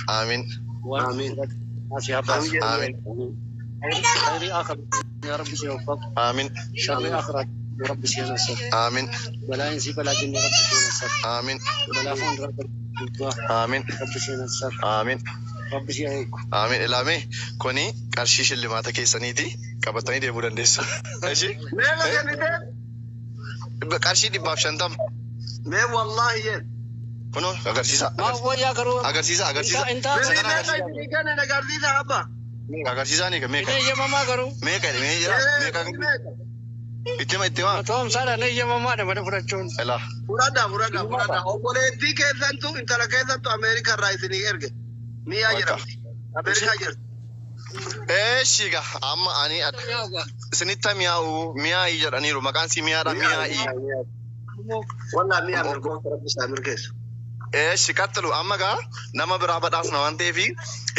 آمين آمين آمين خير آخر يا رب سيوفق آمين شر آخرة يا رب سينصر آمين بلا إنسي بلا جن يا رب سينصر آمين بلا فون رب آمين رب سينصر آمين رب سيهيك آمين إلهي كوني كارشيش اللي ما تكي سنيتي كابتني دي بودن ديس ماشي ماذا كنت كارشي دي باب شنتم ما والله ين كنو أغرسيسا ما هو يا كرو أغرسيسا انت كان أنا قاعد أبا أغرسيسا نيكا ميكا يا ماما كرو ميكا ميكا إتما توم سارا نيجي ماما ده بده فرچون إلا فرada obboleettii keessantu intala keessantu Ameerikaa irraa isinii erge mi'a jedhamti Ameerikaa jirti. Shiga amma ani sinitta mi'aayi jedhaniiru maqaan si mi'aadha mi'aayi. Walaa mi'a mirgoota rabbi isaa mirgeessu. Qaxxilu amma gaa nama biraa badhaasna waan ta'eef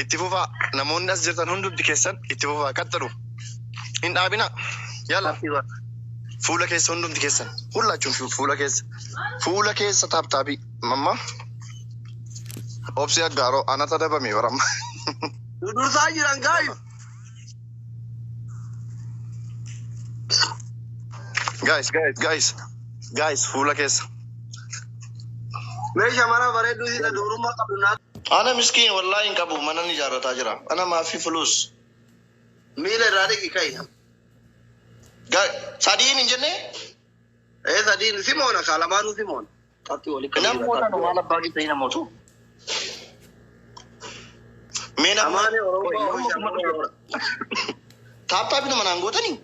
itti fufa namoonni as jirtan hundumti keessan itti fufa qaxxilu hin dhaabina yalla fuula keessa hundumti keessan hullachuun fuula keessa taaptaabii mamma obsi aggaaroo anata dabame waramma. Dursaa jiran guys fuula keessa. Meesha mana bareedduu sida durummaa qabdu naa. Ana miskiin wallahi hin qabu mana ni ijaarrataa jira. Ana maafi fulus. Miila irraa dhiqi ka'i. Sadiin hin jenne? Sadiin Simoona kaalamaanuu Simoona. Namoota maal abbaa keessanii namootu? Amaane Oromoo Taaptaabii nama naan gootanii?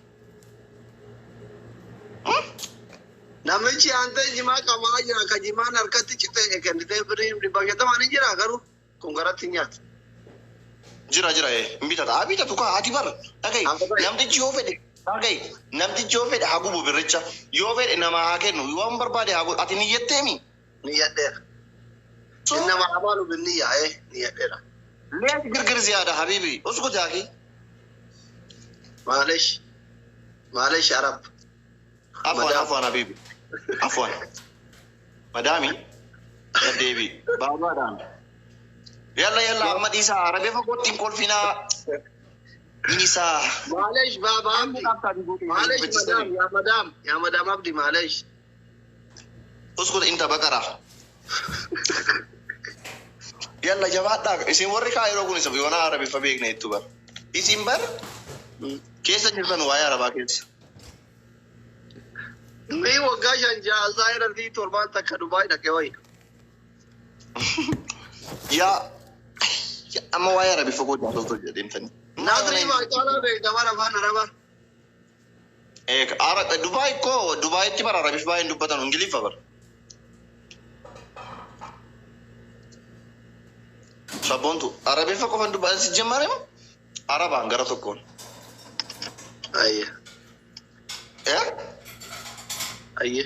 Namichi aantee jimaa qamaa jira ka jimaan harkatti citee kennitee birii dhibbageetamaa ni jira garuu kun garatti nyaata. Jira hin bitata. Haa bitatu kaa ati bara. Dhagayi namtichi yoo fedhe dhagayi namtichi yoo fedhe haa gubu birricha yoo fedhe nama haa kennu yoo hin barbaade haa godhu ati ni yetteemi? Ni yedheera. Innama amaalu binniyyaa ni yedheera. ليه تقرقر زيادة حبيبي اسكت يا أخي معلش عرب عفوا حبيبي عفوا مدامي يا ديبي بابا دام يلا أحمد إيسا عربي فقط تنقل فينا إيسا معلش بابا عبدي معلش يا مدام عبدي معلش اسكت انت بقرة يلا جماعة اسم وريكا يروقون يسوي وانا عربي فبيك نيتوبر اسم بر كيس جربان وايا عربا كيس مي وقاشان جا زاير دي توربان تك دبي دك وين يا اما وايا عربي فقود جالس جدين ثاني نادري ما تعالى دمار فان عربا ايه عرب دبي تبر عربي فباين دبتان انجليزي فبر Sabontu, Arabi fa kofan duba si jemare mo? Araba ngara tokkon. Ayya. Ayya.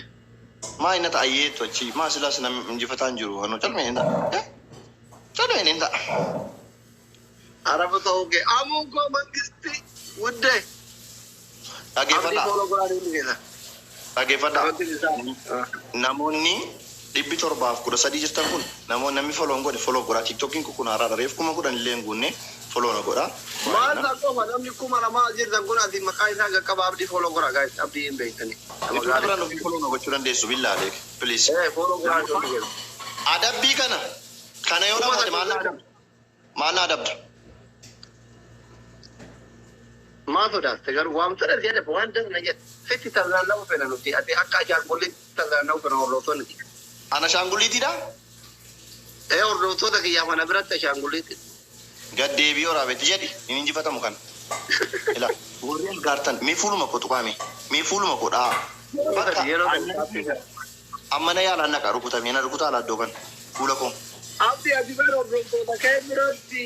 Ma ina ta ayye to ci ma sila sina injifatan jiru hanu talme inda. Talme inda. Araba to oke amu ko mangisti wudde. Agefada. Namonni Dibbi torbaaf kudha sadii jirtan kun namni follow godhe follow godha TikTokin kun haraadha reef kuma kudhan illee guunne follow na godha. Maal ta'u namni kuma lama jirtan kun ati maqaa isaa qaqqaba abdi follow godha guys abdi hin beekani. Nama bira nuuf follow na gochuu dandeessu billaa leek please. Follow godha jiru. Adabbii kana yoo namatti maal adabda. Maa sodaate garuu waamtara jedhe waan danna jedhe fetti tajaajila ofeena nuti ati akka jaarbolli tajaajila ofeena hordoftoonni. Ana shaangulliitiidha? Hordoftoota kiyyaa mana biratti shaangulliiti. Gaddeebii waraabeetti jedhi hin injifatamu kana. Ila warreen gaartan mee fuuluma koo tuqaame mee fuuluma koo dhaa. Amma na yaalaan naqa rukutamee na rukutaa laaddoo kan fuula koo. Abdi ati bara hordoftoota kee biratti.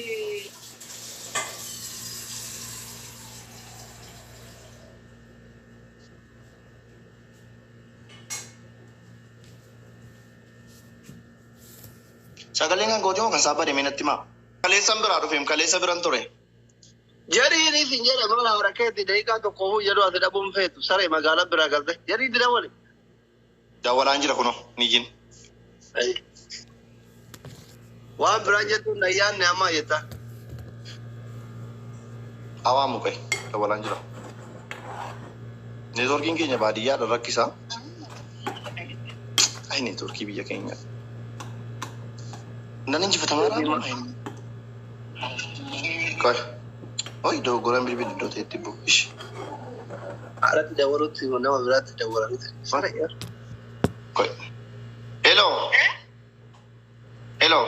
Sagaleen kan gootee kan saapha deemee natti maa. Kaleessan biraa dhufeem kaleessa biran ture. Jariinis hin jedhe mana waraqeetti daqiiqaa tokko jedhu ati dhabuun feetu saree magaalaa biraa galte. Jariitti dawwale. Dawwalaan jira kunoo ni jin. Waan biraa jettuun nayyaanne ammaa jetta. Awaamu ka'e dabalaan jira. Neetworkiin keenya baadiyyaadha rakkisaa. Ayi neetworkii biyya keenya. Nan injifatamaa dha. Koi. Oi doggoran bilbil iddoo ta'etti bu'ishi. Haadhatti dabaluutti nama biraatti dabalaniiti. Fara yaa. Koi. Hello. Hello.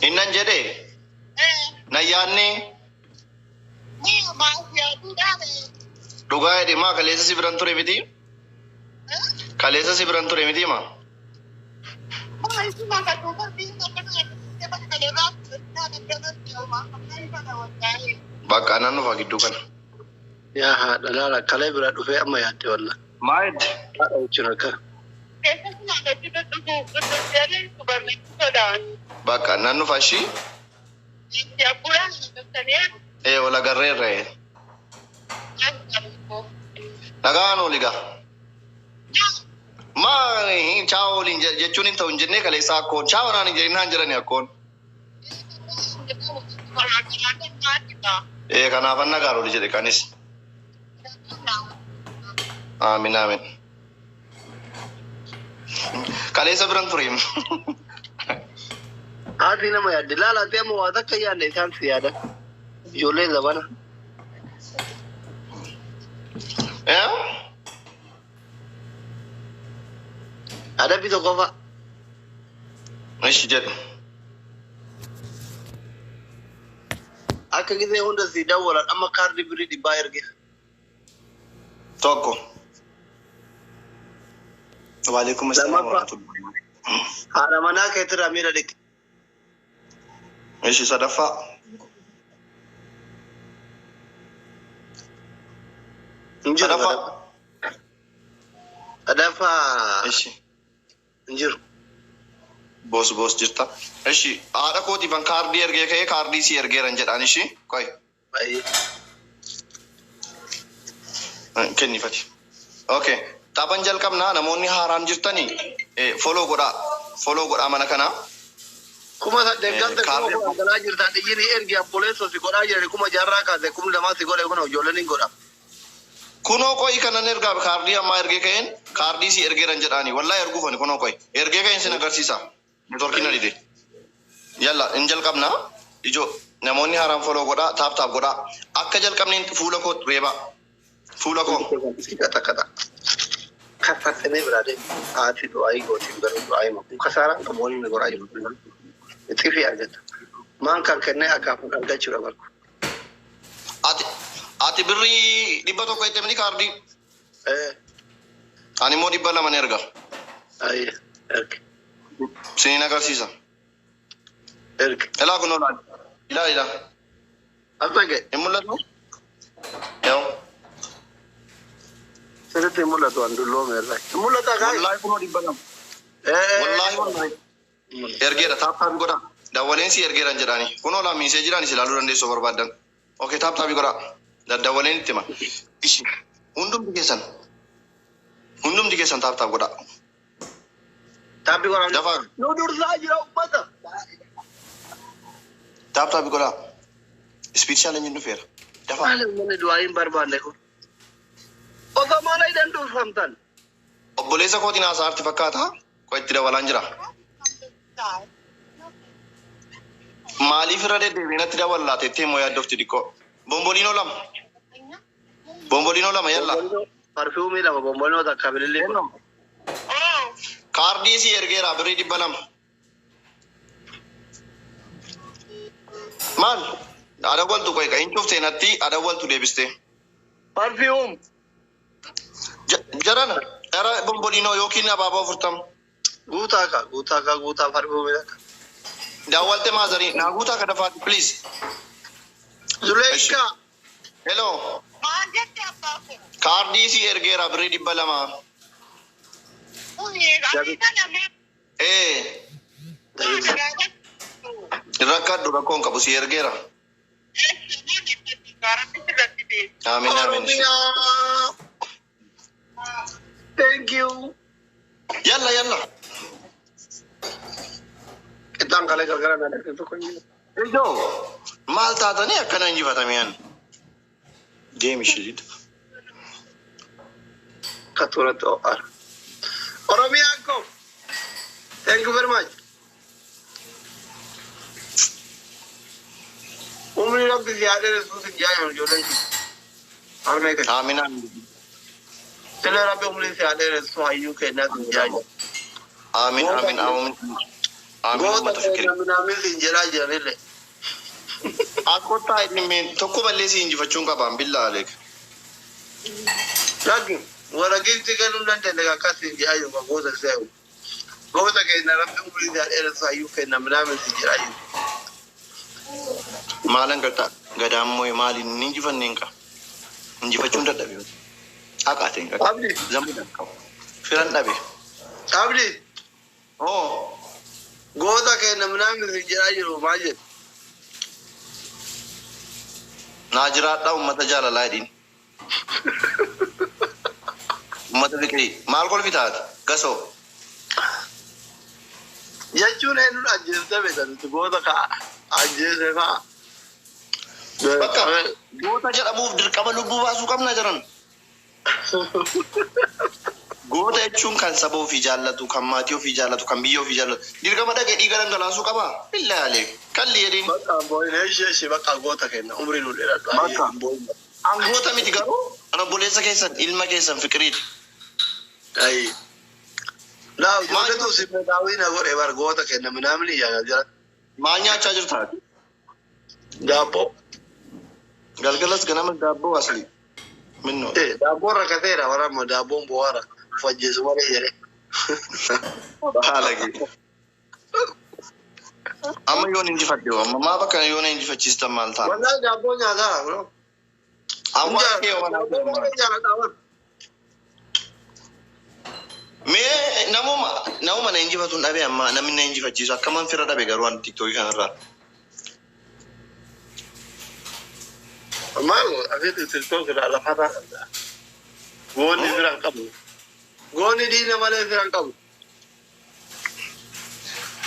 Innan jedhe. Nayyaanne. Dhugaa jedhe maa kaleessa si biran ture miti? Kaleessa si biran ture miti maa? Bakka naannoo fa'aa gidduu kana. Yaa haadha laala kalee bira dhufee amma yaadde walla. Maa jedhe? Haadha jechuun akka. Bakka naannoo fa'aa ishii? Wala garreerra. Nagaan oliga. Maa chaawo waliin jechuun hin ta'u hin jennee kaleessaa akkoon chaawo naan hin jennaan jirani akkoon. Kanaafan nagaan oli jedhe kanis. Aamin aamin. Kaleessa biran tureem. Haati nama yaadde laalaatee amma waa takka yaadde isaan si yaada. Ijoollee zabana. Adabbii tokko fa'a. Ishi jedhu. Akka gisee hunda si dawwalan amma kaardi birii dhibbaa erge. Tokko. Waalaikum assalam warahmatullahi. Haadha manaa keetirraa miira dhiqe. Ishi sadaffaa. Sadaffaa. Ishi. Injiru. Boos jirta. Ishi haadha kootiifan kaardii ergee ka'ee kaardii si ergeeran jedhaan ishi. Koi. Baay'ee. Kennifati. Okay. Taphan jalqabnaa namoonni haaraan jirtanii follow godhaa mana kanaa. Kuma deeggarsa kuma galaa jirtan dhiirri ergi ambuleessoo si godhaa jiran kuma jaarraa kaase kuma lamaa si godhe kun ijoolleen hin godha. Kunoo qo'i kanan ergaa kaardii ammaa ergee ka'een kaardii si ergeeran jedhaanii wallahi erguufani kunoo qo'i ergee ka'een sin agarsiisa. Neetworkiin na dide. Yalla in jalqabnaa ijoo namoonni haaraan follow godhaa taap godhaa akka jalqabneen fuula koo reeba. Fuula koo. Kata. Kasasene berade hati doai gotin garu doai ma kasara kamoni ne gorai itu fi aja man kan kenne aka kan gachi rabar ati birri dibba tokko itemni kardi ani mo dibba lama erga ai erg sini agarsiisa ela kuno ila apa ge emulatu yo Serete mula tu andu lo merah. Mula tak kaya. Wallahi kuno di balam. Wallahi. Ergera tap goda. Dawalen si ergera jedhani. Kuno la message jirani selalu dandeessoo barbaadan. Okay tap goda. Dawalen itti ma. Ishi. Hundum dikeessan tap goda. Tap goda. Dafa. No dursa jira ummata. Tap goda. Speech challenge nu fer. Dafa. Malu mana duain barbaanne ko. Oka malai dan dur famtan. Obboleessa kootiin haasaarti fakkaata. Koo itti dabalaan jira. Maaliif irra deddeebiin itti dabalaa tettee moo yaaddofti dikkoo. Bombolino lama yalla. Parfumii lama bombolino takka bilillee. Kaardii si ergeera birrii 200. Maal? Adawwaltu qoy qayin cuftee natti adawwaltu deebistee. Parfum. Jarana era bombolino yookiin abaaboo 40. Guutaa parfumii takka. Daawwalte maazari naa guutaa ka dafaati please. Zuleika. Hello. Kaardii si ergeera birrii 200. Rakkoon qabu si ergeera. Amin. Thank you. Yalla. Itaan kalee gargara na dhaqee tokko hin jiru. Ijoo maal taatanii akkana injifatameen deemi shidid. Katuratti o'aara. Oromiyaan koo. Thank you very much. Umri rabbi ziyaadee resuusi jaayan ijoolleen jiru. Harmee kan. Aamin aamin. Sila rabbi umri ziyaadee resuu hayyuu kennaa sin jaayan. Aamin aamin aamin. Aamin uummata fikirii. Naamin sin jedhaa jiranillee. Akkootaa inni tokko balleessi injifachuun qabaan billaa aleek. Lagi warra gifti galuu dandeenye akkas sin jaayan goota see'u. Goota keenya rabbi umri ziyaadee resuu hayyuu kenna naamin sin jedhaa jiru. Maalan galtaa gadaammoo maaliin ni injifanneen qaba. Injifachuun dadhabee. Haqaateen qaba. Abdi. Zammuudhaan qaba. Firan dhabe. Abdi. Oo. Goota keenya naamin sin jedhaa jiru maal jedhu. Naa jiraadhaa uummata jaalalaa jedhiin. Uummata fikirii. Maal kolfi taate? Gasoo. Jechuun eenyuun ajjeesee beekanitti goota ka'a. Ajjeesee ka'a. Bakka goota jedhamuuf dirqama lubbuu baasuu qabna jiran. Goota jechuun kan saba ofii jaallatu, kan maatii ofii jaallatu, kan biyya ofii jaallatu. Dirqama dhaqee dhiiga dhangalaasuu qaba. Billaa alee. Kalli jedhiin. Bakka boo'inee ishee bakka goota kenna umrii nu dheeradhu. Bakka. Angoota miti garuu ana obboleessa keessan ilma keessan fikiriiti. Ayi. Naa ijoolletu sibbee daawwina godhe bar goota kenna minaamni iyyaa jira. Maal nyaachaa jirta? Daabboo. Galgalas ganama daabboo asli. Minnoo. Daabboon rakkateera waraamma daabboon bu'aara. Fajjeesu malee jedhe. Haala gee. Amma yoon injifadhe amma maa bakka yoon injifachiistan maal ta'a? Wallaahi daabboo nyaataa bro. Amma kee waan mee namuma na injifatuun dhabe amma namni na injifachiisu akkaman fira dhabe garuu waan tiktookii kanarraa. Maal asitti tiktookii irraa lafataa qabda. Goonni firan qabu. Goonni diina malee firan qabu.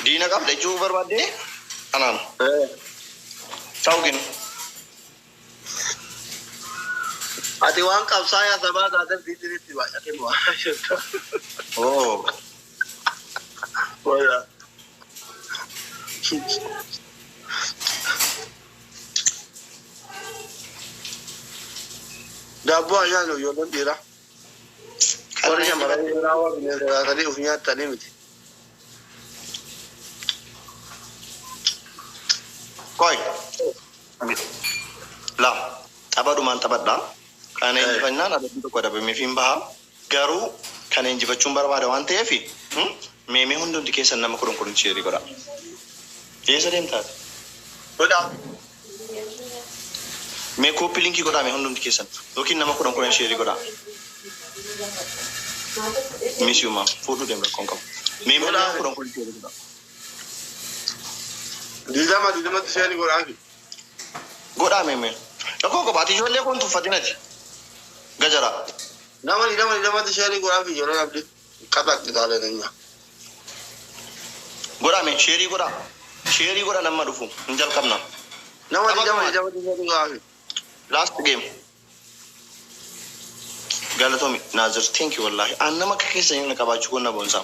Diina qabda jechuu barbaadde kanaan. Saawugin. Ati waan qabsaayaa sabaa taateef diidinitti baay'atee bu'aa jirta. Oo. Waya. Daabboo ayyaana ijoolleen dhiiraa. Warri shamarran dhiiraa waa bineensa sadii of nyaatanii miti. Koi. La. Taphaadhumaan taphadhaa. Kana injifannaan adabbii tokko adabamee fi hin bahaa. Garuu kana injifachuun barbaada waan ta'eef meemee hundi keessan nama kudhan sheerii godha. Eessa deemtaati? Godhaa. Mee kooppii linkii godhaa hundi keessan yookiin nama kudhan sheerii godha. Misiyuma fuudhuu deemu rakkoon qabu. Meemee nama kudhan sheerii godha. Diidamatti sheerii godhaa. Godhaa meemee. Rakkoo qabaati ijoollee kun tuffatinati. Gajara. Nama diidamatti sheerii godhaa fi ijoolleen abdii qataatti taalee nanya. Godhaa mee sheerii godhaa. Sheerii godha nama dhufu hin jalqabna. Nama diidamatti sheerii godhaa. Last game. Galatomi Nazir, thank you wallahi. Annama akka keessa hin qabaachuu kun na boonsa.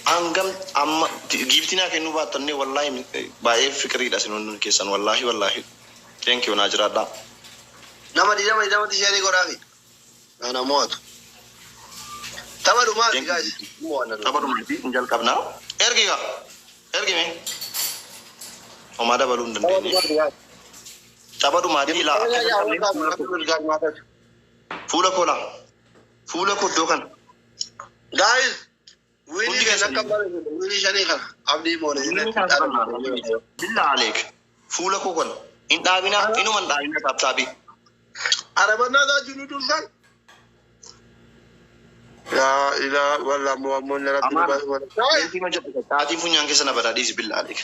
Angam amma giftina kennu baattanne wallahi baay'ee fikiriidha sin hundi keessan wallahi. Thank you Najiradha. Nama diidamatti sheerii godhaa fi ana mo'atu. Tapha dhumaati guys. Tapha dhumaati hin jalqabna. Ergime. Oma dabaluu hin dandeenye. Tapha dhumaati laa. Fuula koddoo kana. Guys, wiilii keessa akka bareedu wiilii shanii kana abdii moonee. Billaa aleek. Fuula koo kana. In dhaabina inuma hin dhaabina taaptaabii. Arabannaa taa'aa nu dursan. Yaa ilaa wallaa mo'ammoonni rabbi nu baay'ee. Caatiin funyaan keessa na badaa dhiisi billaa aleek.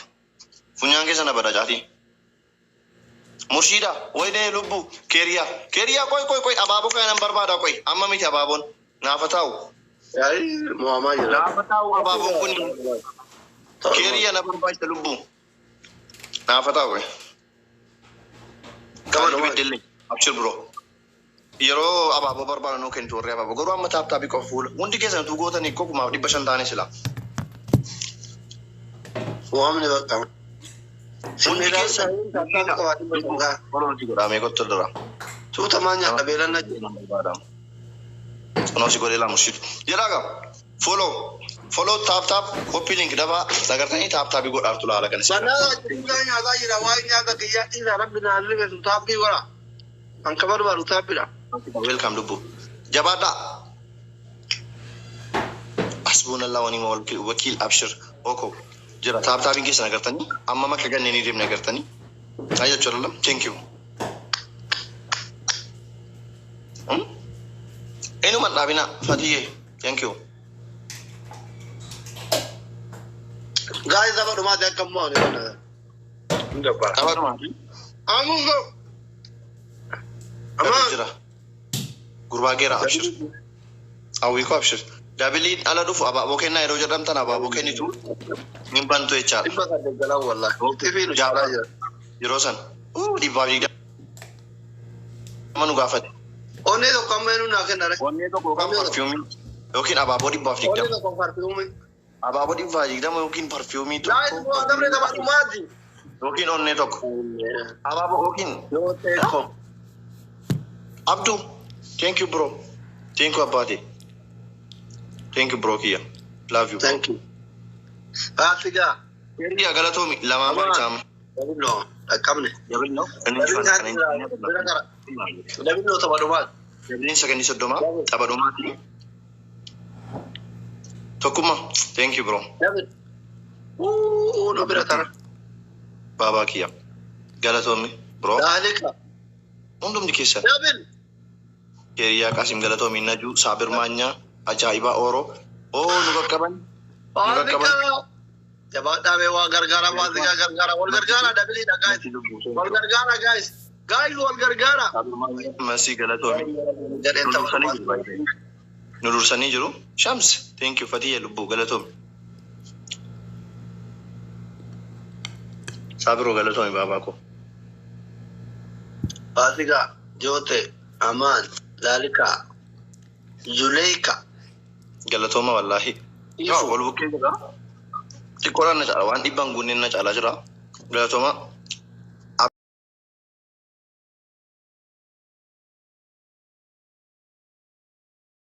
Funyaan keessa na badaa caatiin. Murshida, wayne lubbu, Keriya koi abaabo kanan barbaada koi. Amma miti abaabon. Naafa taa'u. Yaai mo'amaa jira. Naafa taa'u abaabon kun. Keri ya na berbaik terlubu. Nah, apa tahu? Kamu duit dulu. Abshir bro. Yero apa berbalan nuken turre apa. Guru amma tapi kau full. Undi kesan tu gota ni kau mau di pesan tani sila. Wah mana bakal. Undi kesan Tapi kau ada berbuka. Orang juga ramai kau terdora. Tu tamanya kabelan aja. Ono si gorela mushid. Jelaga. Follow tap copy link daba. Sagartani tap ikut artula ala kan. Mana tinggalnya ada ira wainya ada kiya ira rabbina alika tu tapi wala. Angka baru tapi dah. Welcome Lubu. Jabata. Hasbunallahu wa ni'mal wakil abshir. Oko. Jira tap ingin sagartani. Amma makagan ni rim nagartani. Ayo chorlam. Thank you. Enu mat labina Fatiye. Thank you. Guys, apa rumah dia kamu ni mana? Tidak apa. Apa rumah? Amu go. Jira. Gurbagera abshir. Awi ko abshir. Dabili ala dufu aba boken na roja dam tan aba boken itu. Nimban tu echar. Iba kan dia galau wallah. TV lu jala je. Jirosan. Di bawi. Manu gafat. One to kamenu na kenare. One to ko perfume. Mungkin aba body buff One dikdam. to ko perfume. Aba body buff dikdam mungkin perfume itu. Guys, mo adam re dapat maji. Mungkin onne to. Aba mungkin. Yo te ko. Abdu. Thank you bro. Thank you abadi. Thank you bro kia. Love you. Thank you. Asiga. Keri agala to mi lama macam. No, kamne. Yabil no. David no tabadumat. Yabil second di sodoma. Tabadumat ni. Tokuma. Thank you bro. David. No beratara. Baba kia. Galatomi bro. Dalika. Undum dikisah. David. Keriya Kasim Galatomi Naju Sabir Manya Ajaiba Oro. Oh, nuga kaban. Nuga kaban. Jabata mewa gargara maziga gargara wal gargara David ida guys. Wal gargara guys. Guys wal gargara. Masih Galatomi. Jadi tahu. Nurul Sani Juru. Shams. Thank you Fatiya Lubu Galatomi. Sabiru Galatomi baba ko. Asiga Jote Aman Dalika Zuleika Galatoma wallahi. Ya, walau bukan juga. Cikoran na cala, wan ibang gunin na cala jera. Galatoma.